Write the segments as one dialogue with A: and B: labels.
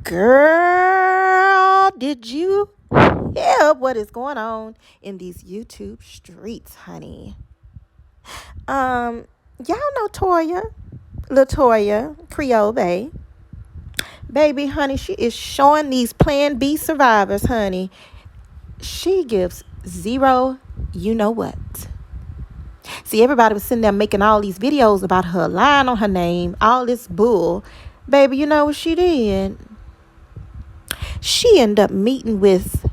A: Girl, did you hear what is going on in these YouTube streets, honey? Y'all know Latoya, Creole Bay. Baby, honey, she is showing these Plan B survivors, honey. She gives zero, you know what. See, everybody was sitting there making all these videos about her lying on her name, all this bull. Baby, you know what she did? She ended up meeting with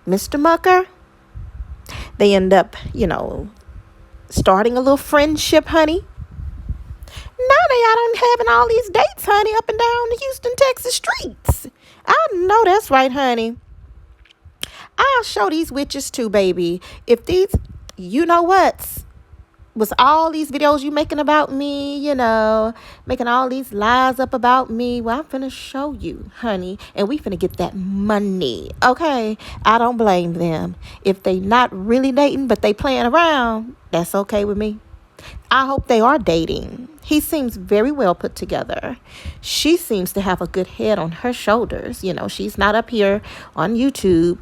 A: Mr. Mucker. They end up, starting a little friendship, honey. Now they out on having all these dates, honey, up and down the Houston, Texas streets. I know that's right, honey. I'll show these witches too, baby. If these, you know what, was all these videos you making about me, making all these lies up about me. Well, I'm finna show you, honey, and we finna get that money, okay? I don't blame them. If they not really dating, but they playing around, that's okay with me. I hope they are dating. He seems very well put together. She seems to have a good head on her shoulders. She's not up here on YouTube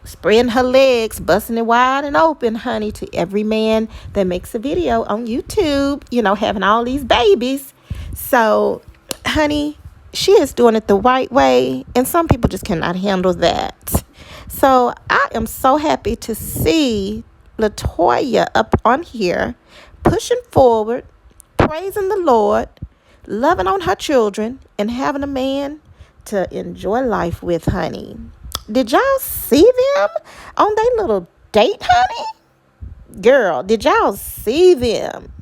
A: spreading her legs, busting it wide and open, honey, to every man that makes a video on YouTube, having all these babies. So, honey, she is doing it the right way, and some people just cannot handle that. So, I am so happy to see Latoya up on here, pushing forward, praising the Lord, loving on her children, and having a man to enjoy life with, honey. Did y'all see them on their little date, honey? Girl, did y'all see them?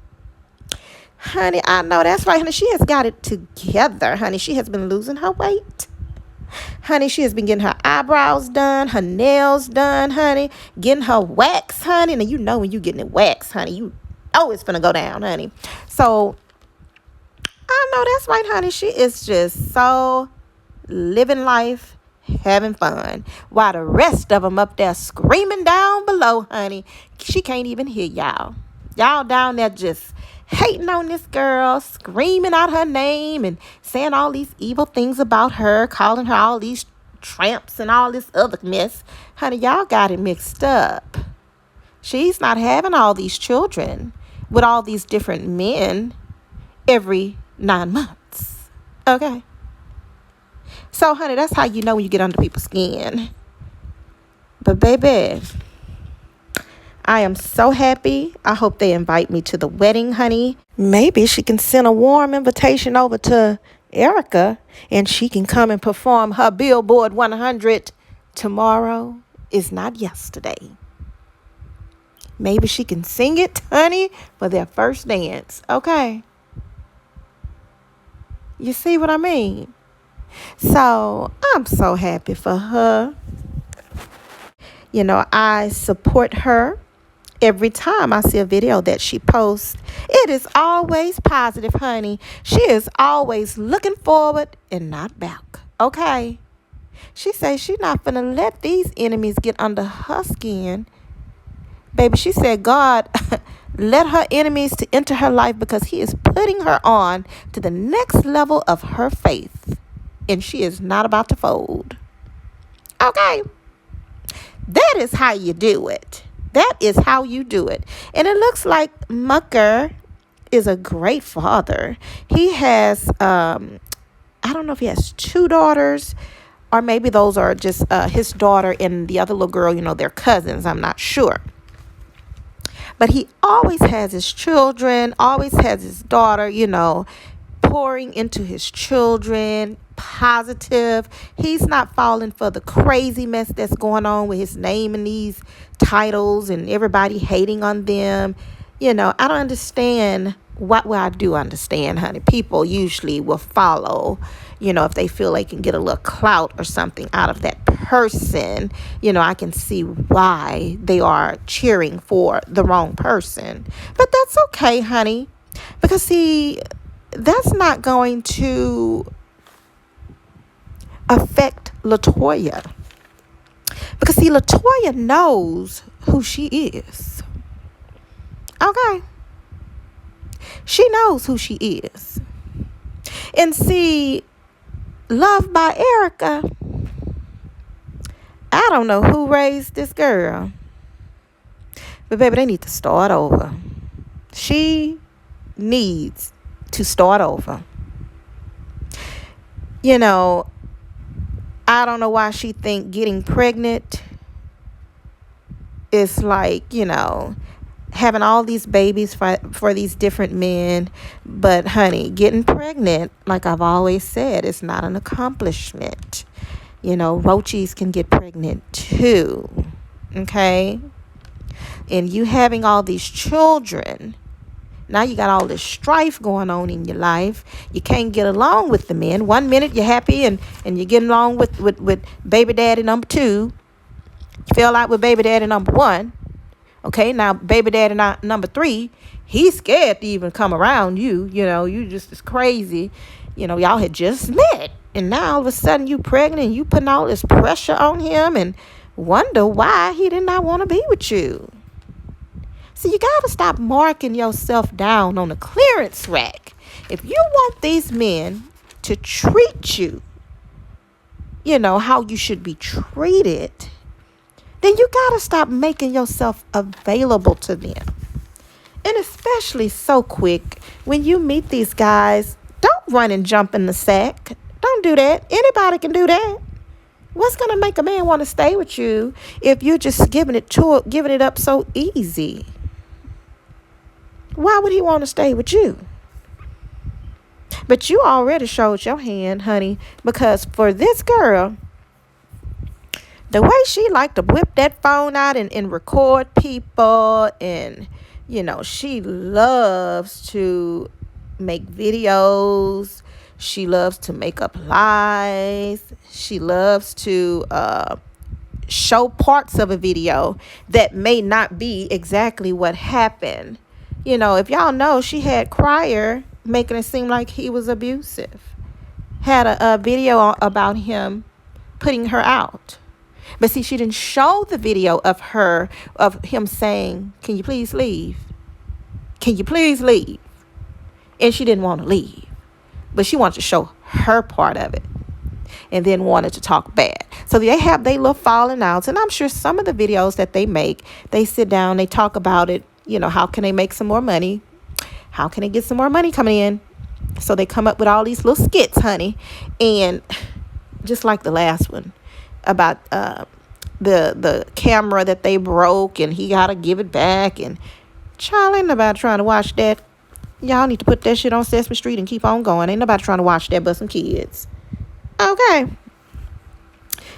A: Honey, I know that's right, honey. She has got it together, honey. She has been losing her weight. Honey, she has been getting her eyebrows done, her nails done, honey. Getting her wax, honey. Now, you know when you getting it waxed, honey, you know it's finna go down, honey. So, I know that's right, honey. She is just so living life, having fun, while the rest of them up there screaming down below, honey. She can't even hear y'all. Y'all down there just hating on this girl, screaming out her name and saying all these evil things about her, calling her all these tramps and all this other mess. Honey, y'all got it mixed up. She's not having all these children with all these different men every 9 months. Okay? So, honey, that's how you know when you get under people's skin. But, baby, I am so happy. I hope they invite me to the wedding, honey. Maybe she can send a warm invitation over to Erica, and she can come and perform her Billboard 100 tomorrow. Is not yesterday. Maybe she can sing it, honey, for their first dance. Okay? You see what I mean? So, I'm so happy for her. I support her every time I see a video that she posts. It is always positive, honey. She is always looking forward and not back. Okay? She says she's not gonna let these enemies get under her skin. Baby, she said God let her enemies to enter her life because he is putting her on to the next level of her faith. And she is not about to fold. Okay? That is how you do it. That is how you do it. And it looks like Mucker is a great father. He has, I don't know if he has 2 daughters, or maybe those are just his daughter and the other little girl, they're cousins. I'm not sure. But he always has his children, always has his daughter, pouring into his children, positive. He's not falling for the crazy mess that's going on with his name and these titles and everybody hating on them. I don't understand. Well, I do understand, honey. People usually will follow, if they feel they can get a little clout or something out of that person. I can see why they are cheering for the wrong person. But that's okay, honey. Because, see, that's not going to affect Latoya. Because, see, Latoya knows who she is. Okay? She knows who she is. And see, Loved by Erica. I don't know who raised this girl. But baby, they need to start over. She needs to start over. You know, I don't know why she think getting pregnant is like, having all these babies for these different men. But honey, getting pregnant, like I've always said, is not an accomplishment. Roaches can get pregnant too. Okay? And you having all these children, now you got all this strife going on in your life. You can't get along with the men. One minute you're happy and you're getting along with baby daddy number 2. You fell out with baby daddy number 1. Okay, now baby daddy number 3, he's scared to even come around you. You just as crazy. Y'all had just met. And now all of a sudden you pregnant and you putting all this pressure on him and wonder why he did not want to be with you. So you got to stop marking yourself down on a clearance rack. If you want these men to treat you, how you should be treated, then you got to stop making yourself available to them. And especially so quick, when you meet these guys, don't run and jump in the sack. Don't do that. Anybody can do that. What's going to make a man want to stay with you if you're just giving it up so easy? Why would he want to stay with you? But you already showed your hand, honey, because for this girl, the way she liked to whip that phone out and record people, and, she loves to make videos. She loves to make up lies. She loves to show parts of a video that may not be exactly what happened. If y'all know, she had Crier making it seem like he was abusive. Had a video about him putting her out. But see, she didn't show the video of him saying, "Can you please leave? Can you please leave?" And she didn't want to leave. But she wanted to show her part of it. And then wanted to talk bad. So they have their little falling outs. And I'm sure some of the videos that they make, they sit down, they talk about it. How can they make some more money? How can they get some more money coming in? So they come up with all these little skits, honey. And just like the last one about the camera that they broke and he got to give it back. And child, ain't nobody trying to watch that. Y'all need to put that shit on Sesame Street and keep on going. Ain't nobody trying to watch that but some kids. Okay.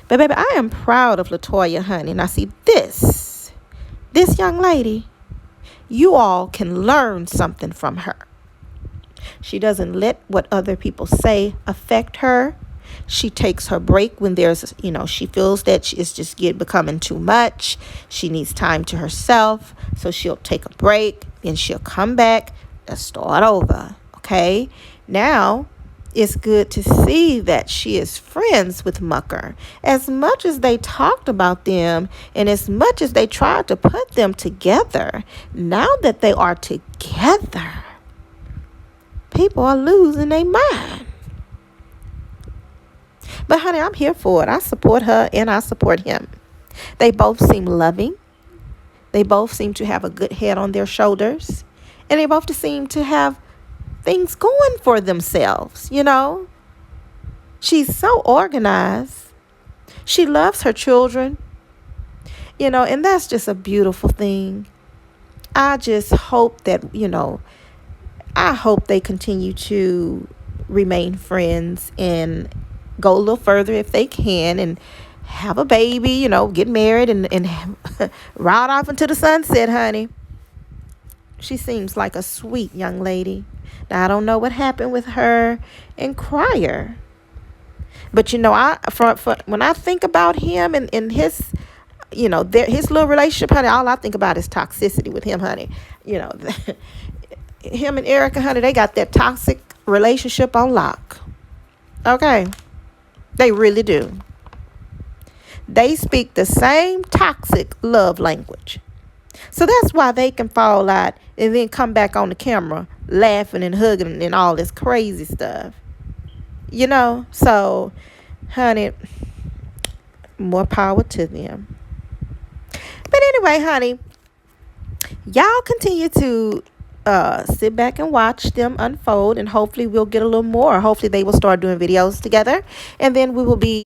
A: But baby, I am proud of LaToya, honey. Now see, this young lady, you all can learn something from her. She doesn't let what other people say affect her. She takes her break when there's, she feels that it's just becoming too much. She needs time to herself. So she'll take a break and she'll come back and start over. Okay. Now it's good to see that she is friends with Mucker. As much as they talked about them and as much as they tried to put them together, now that they are together, people are losing their mind. But honey, I'm here for it. I support her and I support him. They both seem loving. They both seem to have a good head on their shoulders. And they both seem to have things going for themselves, She's so organized. She loves her children, and that's just a beautiful thing. I just hope that, I hope they continue to remain friends and go a little further if they can and have a baby, get married and ride off into the sunset, honey. She seems like a sweet young lady. Now, I don't know what happened with her and Crier. But, when I think about him and his, his little relationship, honey, all I think about is toxicity with him, honey. Him and Erica, honey, they got that toxic relationship on lock. Okay? They really do. They speak the same toxic love language. So that's why they can fall out and then come back on the camera laughing and hugging and all this crazy stuff. So, honey, more power to them. But anyway, honey, y'all continue to sit back and watch them unfold, and hopefully we'll get a little more. Hopefully they will start doing videos together, and then we will be